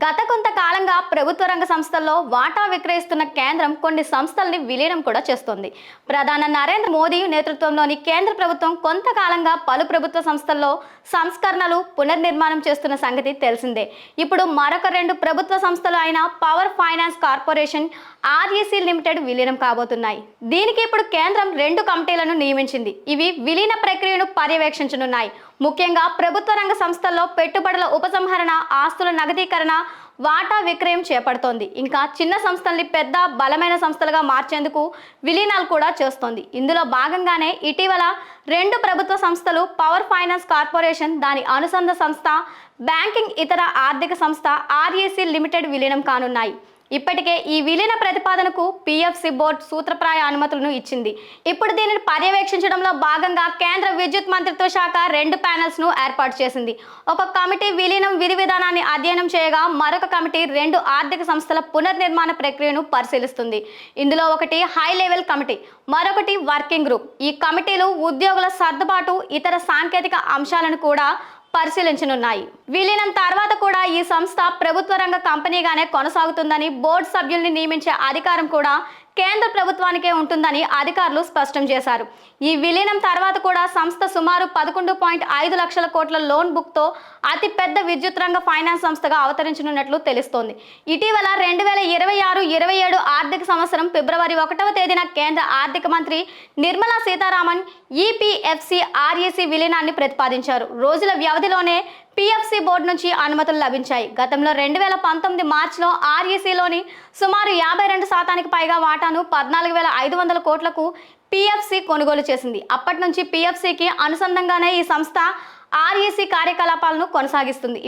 గత కొంతకాలంగా ప్రభుత్వ రంగ సంస్థల్లో వాటా విక్రయిస్తున్న కేంద్రం కొన్ని సంస్థల్ని విలీనం కూడా చేస్తోంది. ప్రధాని నరేంద్ర మోదీ నేతృత్వంలోని కేంద్ర ప్రభుత్వం కొంతకాలంగా పలు ప్రభుత్వ సంస్థల్లో సంస్కరణలు, పునర్నిర్మాణం చేస్తున్న సంగతి తెలిసిందే. ఇప్పుడు మరొక రెండు ప్రభుత్వ సంస్థలు అయిన power finance corporation, REC limited విలీనం కాబోతున్నాయి. దీనికి ఇప్పుడు కేంద్రం రెండు కమిటీలను నియమించింది. ఇవి విలీన ప్రక్రియను పర్యవేక్షించనున్నాయి. ముఖ్యంగా ప్రభుత్వ రంగ సంస్థల్లో పెట్టుబడుల ఉపసంహరణ, ఆస్తుల నగదీకరణ, వాటా విక్రయం చేపడుతోంది. ఇంకా చిన్న సంస్థల్ని పెద్ద బలమైన సంస్థలుగా మార్చేందుకు విలీనాలు కూడా చేస్తోంది. ఇందులో భాగంగానే ఇటీవల రెండు ప్రభుత్వ సంస్థలు పవర్ ఫైనాన్స్ కార్పొరేషన్, దాని అనుబంధ సంస్థ బ్యాంకింగ్ ఇతర ఆర్థిక సంస్థ ఆర్ఈసీ లిమిటెడ్ విలీనం కానున్నాయి. ఇప్పటికే ఈ విలీన ప్రతిపాదనకు పిఎఫ్సి బోర్డు సూత్రప్రాయ అనుమతులను ఇచ్చింది. ఇప్పుడు దీనిని పర్యవేక్షించడంలో భాగంగా కేంద్ర విద్యుత్ మంత్రిత్వ శాఖ రెండు ప్యానెల్స్ ను ఏర్పాటు చేసింది. ఒక కమిటీ విలీనం విధి విధానాన్ని అధ్యయనం చేయగా, మరొక కమిటీ రెండు ఆర్థిక సంస్థల పునర్నిర్మాణ ప్రక్రియను పరిశీలిస్తుంది. ఇందులో ఒకటి హై లెవెల్ కమిటీ, మరొకటి వర్కింగ్ గ్రూప్. ఈ కమిటీలు ఉద్యోగుల సర్దుబాటు, ఇతర సాంకేతిక అంశాలను కూడా పరిశీలించనున్నాయి. విలీనం తర్వాత కూడా ఈ సంస్థ ప్రభుత్వ రంగ కంపెనీగానే కొనసాగుతుందని, బోర్డు సభ్యుల్ని నియమించే అధికారం కూడా కేంద్ర ప్రభుత్వానికే ఉంటుందని అధికారులు స్పష్టం చేశారు. ఈ విలీనం తర్వాత కూడా సంస్థ సుమారు 11.5 లక్షల కోట్ల లోన్ బుక్తో అతి పెద్ద విద్యుత్ రంగ ఫైనాన్స్ సంస్థగా అవతరించనున్నట్లు తెలుస్తోంది. ఇటీవల 2026-27 ఆర్థిక సంవత్సరం ఫిబ్రవరి 1వ తేదీన కేంద్ర ఆర్థిక మంత్రి నిర్మలా సీతారామన్ ఈపీఎఫ్సి ఆర్ఈసీ విలీనాన్ని ప్రతిపాదించారు. రోజుల వ్యవధిలోనే పిఎఫ్సి బోర్డు నుంచి అనుమతులు లభించాయి. గతంలో 2019 మార్చిలో ఆర్ఈసీలోని సుమారు 52% పైగా వాటాను 14,500 కోట్లకు పిఎఫ్సి కొనుగోలు చేసింది. అప్పటి నుంచి పిఎఫ్సికి అనుసంధానంగానే ఈ సంస్థ ఆర్ఈసీ కార్యకలాపాలను కొనసాగిస్తుంది.